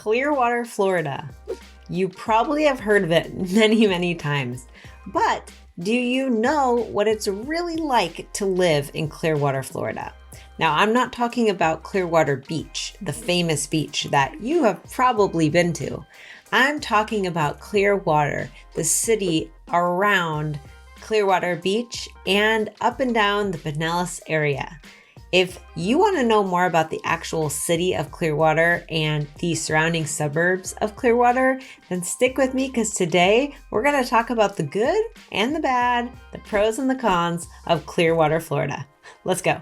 Clearwater, Florida. You probably have heard of it many, many times, but do you know what it's really like to live in Clearwater, Florida? Now, I'm not talking about Clearwater Beach, the famous beach that you have probably been to. I'm talking about Clearwater, the city around Clearwater Beach and up and down the Pinellas area. If you want to know more about the actual city of Clearwater and the surrounding suburbs of Clearwater, then stick with me because today we're going to talk about the good and the bad, the pros and the cons of Clearwater, Florida. Let's go.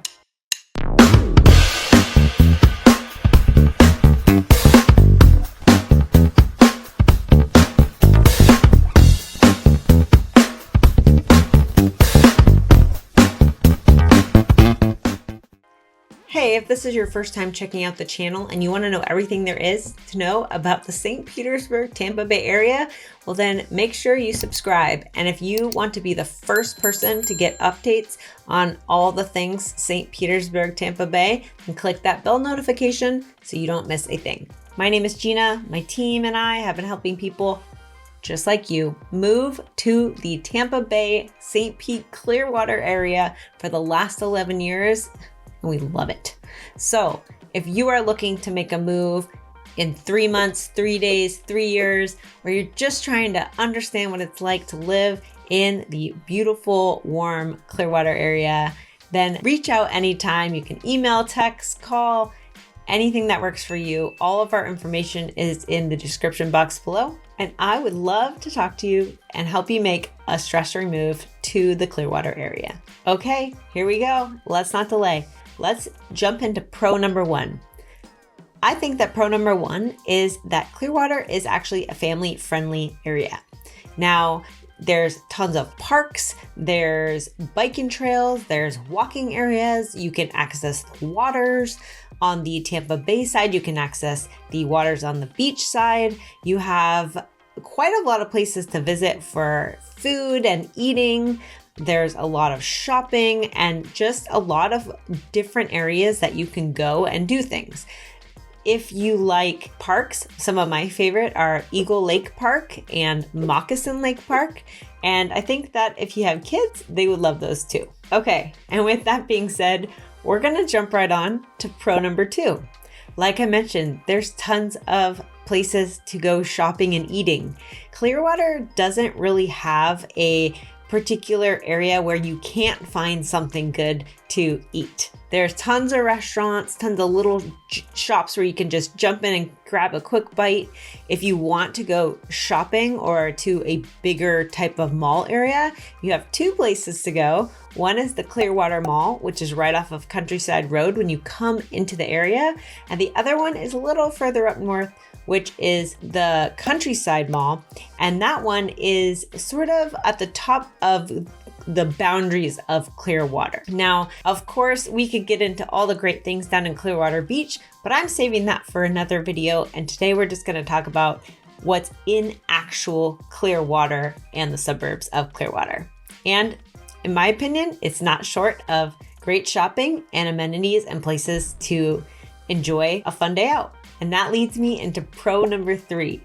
Hey, if this is your first time checking out the channel and you want to know everything there is to know about the St. Petersburg, Tampa Bay area, well then make sure you subscribe. And if you want to be the first person to get updates on all the things St. Petersburg, Tampa Bay, then click that bell notification so you don't miss a thing. My name is Gina. My team and I have been helping people just like you move to the Tampa Bay, St. Pete, Clearwater area for the last 11 years. We love it. So if you are looking to make a move in 3 months, 3 days, 3 years, or you're just trying to understand what it's like to live in the beautiful, warm Clearwater area, then reach out anytime. You can email, text, call, anything that works for you. All of our information is in the description box below. And I would love to talk to you and help you make a stress-free move to the Clearwater area. Okay, here we go. Let's not delay. Let's jump into pro number one. I think that pro number one is that Clearwater is actually a family-friendly area. Now, there's tons of parks, there's biking trails, there's walking areas. You can access the waters. On the Tampa Bay side, you can access the waters on the beach side. You have quite a lot of places to visit for food and eating. There's a lot of shopping and just a lot of different areas that you can go and do things. If you like parks, some of my favorite are Eagle Lake Park and Moccasin Lake Park. And I think that if you have kids, they would love those too. Okay, and with that being said, we're gonna jump right on to pro number two. Like I mentioned, there's tons of places to go shopping and eating. Clearwater doesn't really have a particular area where you can't find something good to eat. There's tons of restaurants, tons of little shops where you can just jump in and grab a quick bite. If you want to go shopping or to a bigger type of mall area, you have two places to go. One is the Clearwater Mall, which is right off of Countryside Road when you come into the area. And the other one is a little further up north, which is the Countryside Mall. And that one is sort of at the top of the boundaries of Clearwater. Now, of course, we could get into all the great things down in Clearwater Beach, but I'm saving that for another video. And today we're just going to talk about what's in actual Clearwater and the suburbs of Clearwater. And in my opinion, it's not short of great shopping and amenities and places to enjoy a fun day out. And that leads me into pro number three.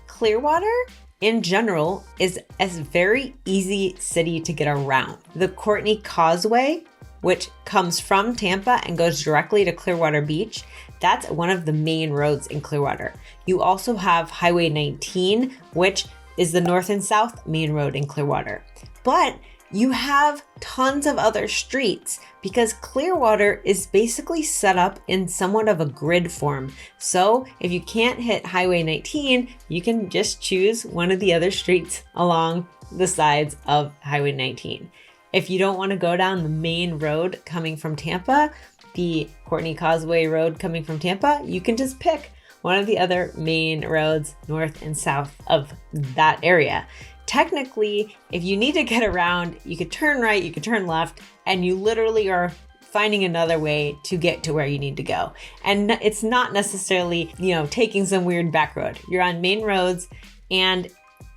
Clearwater in general is a very easy city to get around. The Courtney Causeway, which comes from Tampa and goes directly to Clearwater Beach, that's one of the main roads in Clearwater. You also have Highway 19, which is the north and south main road in Clearwater. But you have tons of other streets because Clearwater is basically set up in somewhat of a grid form. So if you can't hit Highway 19, you can just choose one of the other streets along the sides of Highway 19. If you don't want to go down the main road coming from Tampa, the Courtney Causeway Road coming from Tampa, you can just pick one of the other main roads north and south of that area. Technically, if you need to get around, you could turn right, you could turn left, and you literally are finding another way to get to where you need to go. And it's not necessarily, taking some weird back road. You're on main roads, and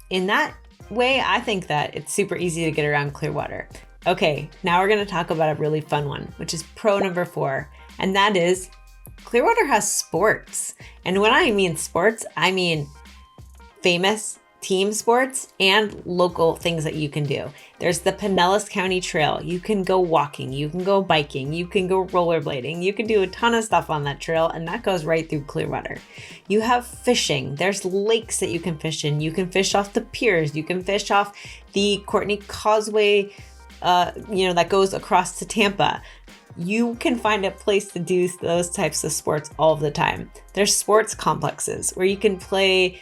in that way, I think that it's super easy to get around Clearwater. Okay, now we're going to talk about a really fun one, which is pro number 4, and that is Clearwater has sports. And when I mean sports, I mean famous team sports and local things that you can do. There's the Pinellas County Trail. You can go walking, you can go biking, you can go rollerblading, you can do a ton of stuff on that trail, and that goes right through Clearwater. You have fishing. There's lakes that you can fish in. You can fish off the piers. You can fish off the Courtney Causeway, that goes across to Tampa. You can find a place to do those types of sports all the time. There's sports complexes where you can play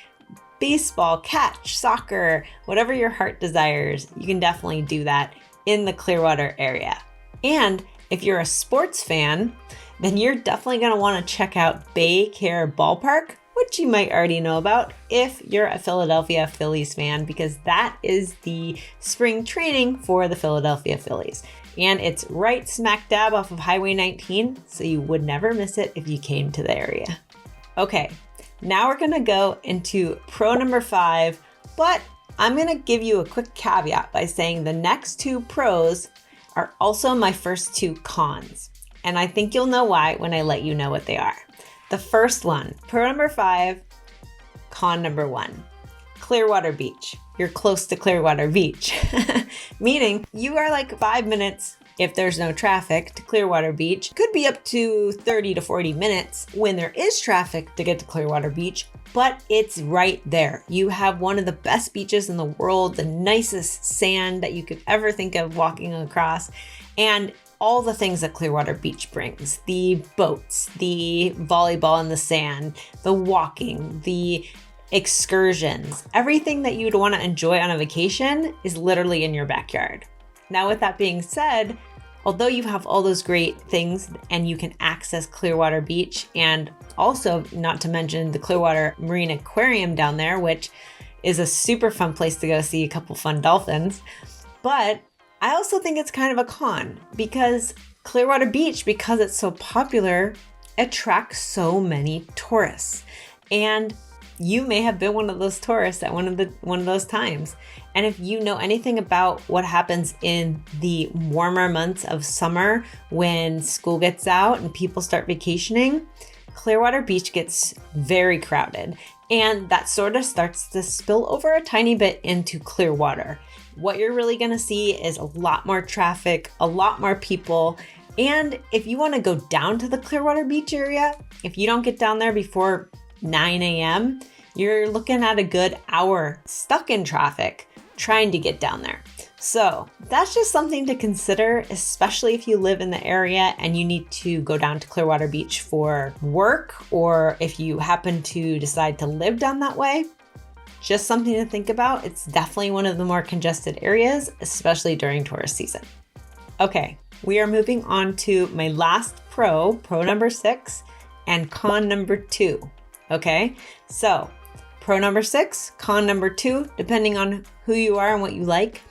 baseball, catch, soccer, whatever your heart desires. You can definitely do that in the Clearwater area. And if you're a sports fan, then you're definitely going to want to check out Bay Care Ballpark, which you might already know about if you're a Philadelphia Phillies fan, because that is the spring training for the Philadelphia Phillies. And it's right smack dab off of Highway 19, so you would never miss it if you came to the area. Okay, now we're gonna go into pro number 5, but I'm gonna give you a quick caveat by saying the next 2 pros are also my first 2 cons. And I think you'll know why when I let you know what they are. The first one, pro number 5, con number 1, Clearwater Beach. You're close to Clearwater Beach, meaning you are like 5 minutes if there's no traffic to Clearwater Beach. Could be up to 30 to 40 minutes when there is traffic to get to Clearwater Beach, but it's right there. You have one of the best beaches in the world, the nicest sand that you could ever think of walking across, and all the things that Clearwater Beach brings: the boats, the volleyball in the sand, the walking, the excursions, everything that you'd want to enjoy on a vacation is literally in your backyard. Now, with that being said, although you have all those great things and you can access Clearwater Beach, and also not to mention the Clearwater Marine Aquarium down there, which is a super fun place to go see a couple fun dolphins, but I also think it's kind of a con because Clearwater Beach, because it's so popular, attracts so many tourists. And you may have been one of those tourists at one of those times. And if you know anything about what happens in the warmer months of summer when school gets out and people start vacationing, Clearwater Beach gets very crowded. And that sort of starts to spill over a tiny bit into Clearwater. What you're really going to see is a lot more traffic, a lot more people. And if you want to go down to the Clearwater Beach area, if you don't get down there before 9 a.m., you're looking at a good hour stuck in traffic trying to get down there. So that's just something to consider, especially if you live in the area and you need to go down to Clearwater Beach for work, or if you happen to decide to live down that way. Just something to think about. It's definitely one of the more congested areas, especially during tourist season. Okay, we are moving on to my last pro number 6, and con number 2. Okay, so pro number 6, con number 2, depending on who you are and what you like.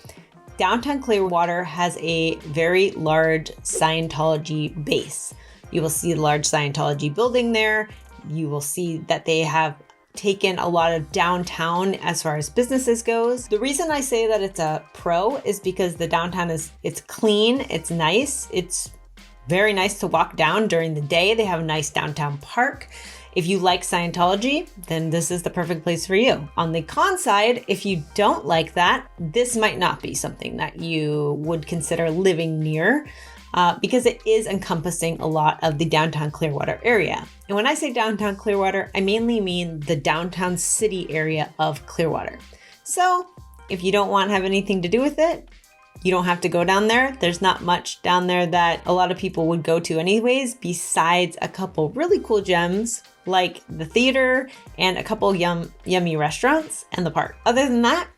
Downtown Clearwater has a very large Scientology base. You will see the large Scientology building there. You will see that they have taken a lot of downtown as far as businesses goes. The reason I say that it's a pro is because the downtown it's clean, it's nice, it's very nice to walk down during the day. They have a nice downtown park. If you like Scientology, then this is the perfect place for you. On the con side, if you don't like that, this might not be something that you would consider living near, because it is encompassing a lot of the downtown Clearwater area. And when I say downtown Clearwater, I mainly mean the downtown city area of Clearwater. So if you don't want to have anything to do with it, you don't have to go down there. There's not much down there that a lot of people would go to anyways, besides a couple really cool gems like the theater and a couple yummy restaurants and the park. Other than that,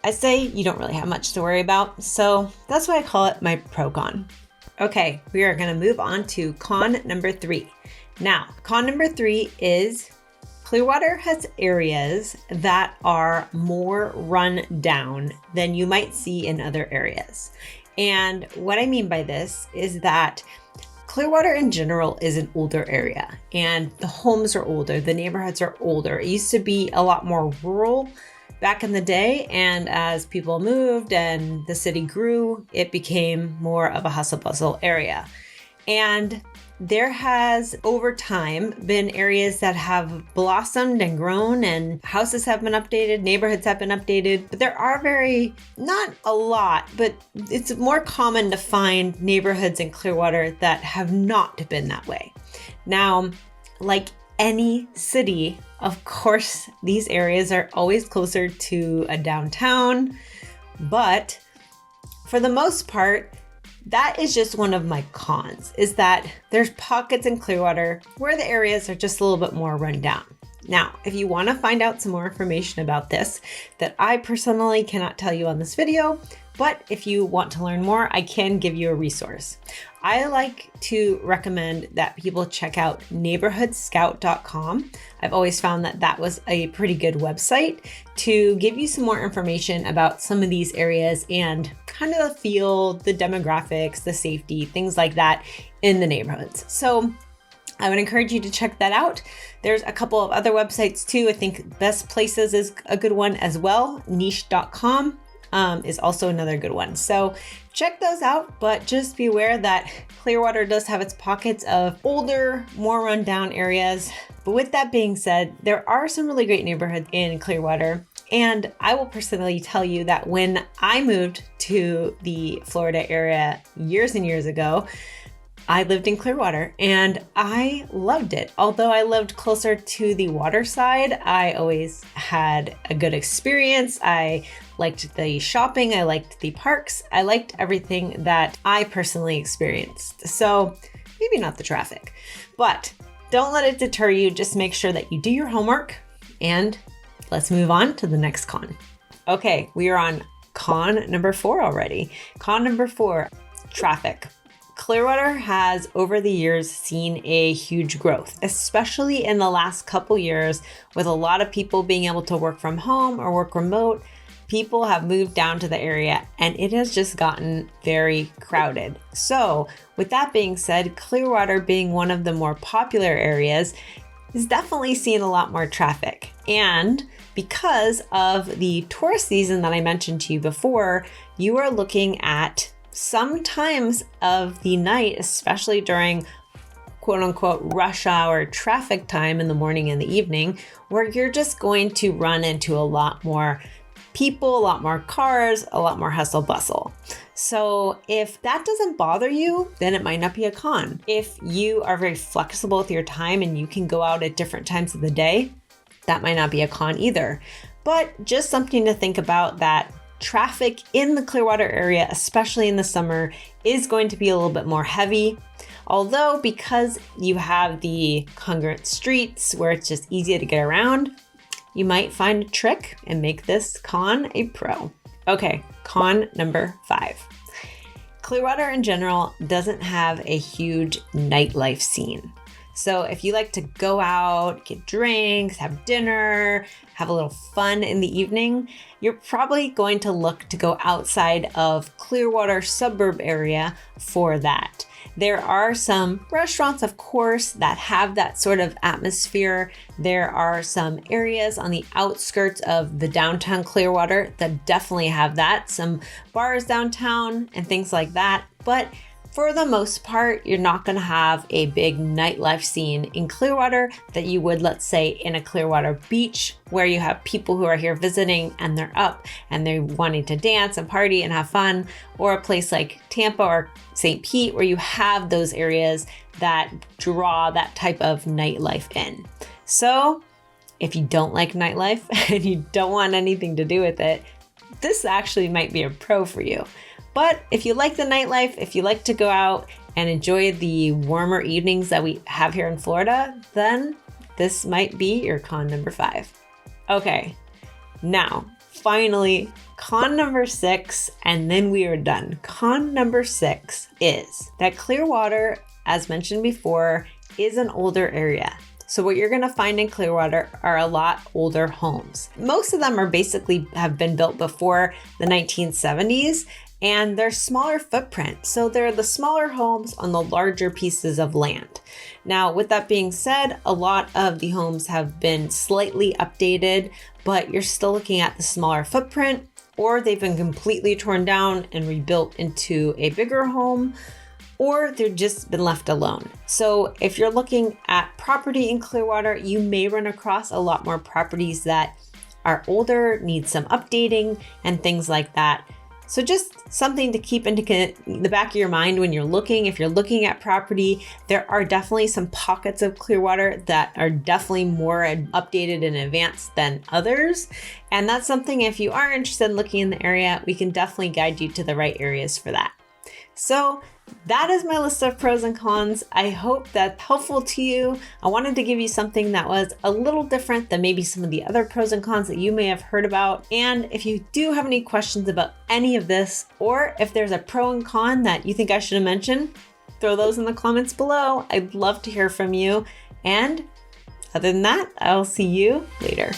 I say you don't really have much to worry about. So that's why I call it my pro-con. Okay, we are going to move on to con number 3. Now, con number 3 is Clearwater has areas that are more run down than you might see in other areas. And what I mean by this is that Clearwater in general is an older area, and the homes are older, the neighborhoods are older. It used to be a lot more rural back in the day, and as people moved and the city grew, it became more of a hustle bustle area. And there has over time been areas that have blossomed and grown, and houses have been updated, neighborhoods have been updated, but there are not a lot, but it's more common to find neighborhoods in Clearwater that have not been that way. Now, like any city, of course, these areas are always closer to a downtown, but for the most part, that is just one of my cons, is that there's pockets in Clearwater where the areas are just a little bit more run down. Now, if you want to find out some more information about this that I personally cannot tell you on this video, but if you want to learn more, I can give you a resource. I like to recommend that people check out neighborhoodscout.com. I've always found that that was a pretty good website to give you some more information about some of these areas and kind of the feel, the demographics, the safety, things like that in the neighborhoods. So I would encourage you to check that out. There's a couple of other websites too. I think Best Places is a good one as well. Niche.com is also another good one. So check those out, but just be aware that Clearwater does have its pockets of older, more rundown areas. But with that being said, there are some really great neighborhoods in Clearwater. And I will personally tell you that when I moved to the Florida area years and years ago, I lived in Clearwater and I loved it. Although I lived closer to the water side, I always had a good experience. I liked the shopping, I liked the parks, I liked everything that I personally experienced. So maybe not the traffic, but don't let it deter you. Just make sure that you do your homework, and let's move on to the next con. Okay, we are on con number 4 already. Con number 4, traffic. Clearwater has over the years seen a huge growth, especially in the last couple years with a lot of people being able to work from home or work remote. People have moved down to the area and it has just gotten very crowded. So with that being said, Clearwater being one of the more popular areas is definitely seeing a lot more traffic. And because of the tourist season that I mentioned to you before, you are looking at some times of the night, especially during quote unquote rush hour traffic time in the morning and the evening, where you're just going to run into a lot more people, a lot more cars, a lot more hustle bustle. So if that doesn't bother you, then it might not be a con. If you are very flexible with your time and you can go out at different times of the day, that might not be a con either. But just something to think about, that traffic in the Clearwater area, especially in the summer, is going to be a little bit more heavy. Although because you have the congruent streets where it's just easy to get around, you might find a trick and make this con a pro. Okay, con number 5. Clearwater in general doesn't have a huge nightlife scene. So if you like to go out, get drinks, have dinner, have a little fun in the evening, you're probably going to look to go outside of Clearwater suburb area for that. There are some restaurants, of course, that have that sort of atmosphere. There are some areas on the outskirts of the downtown Clearwater that definitely have that. Some bars downtown and things like that. But for the most part, you're not going to have a big nightlife scene in Clearwater that you would, let's say, in a Clearwater beach, where you have people who are here visiting and they're up and they're wanting to dance and party and have fun, or a place like Tampa or St. Pete, where you have those areas that draw that type of nightlife in. So if you don't like nightlife and you don't want anything to do with it, this actually might be a pro for you. But if you like the nightlife, if you like to go out and enjoy the warmer evenings that we have here in Florida, then this might be your con number 5. Okay, now finally, con number 6, and then we are done. Con number 6 is that Clearwater, as mentioned before, is an older area. So what you're gonna find in Clearwater are a lot older homes. Most of them are basically have been built before the 1970s, and they're smaller footprint. So they're the smaller homes on the larger pieces of land. Now, with that being said, a lot of the homes have been slightly updated, but you're still looking at the smaller footprint, or they've been completely torn down and rebuilt into a bigger home. or they've just been left alone. So if you're looking at property in Clearwater, you may run across a lot more properties that are older, need some updating and things like that. So just something to keep into the back of your mind when you're looking. If you're looking at property, there are definitely some pockets of Clearwater that are definitely more updated and advanced than others. And that's something, if you are interested in looking in the area, we can definitely guide you to the right areas for that. So that is my list of pros and cons. I hope that's helpful to you. I wanted to give you something that was a little different than maybe some of the other pros and cons that you may have heard about. And if you do have any questions about any of this, or if there's a pro and con that you think I should have mentioned, throw those in the comments below. I'd love to hear from you. And other than that, I'll see you later.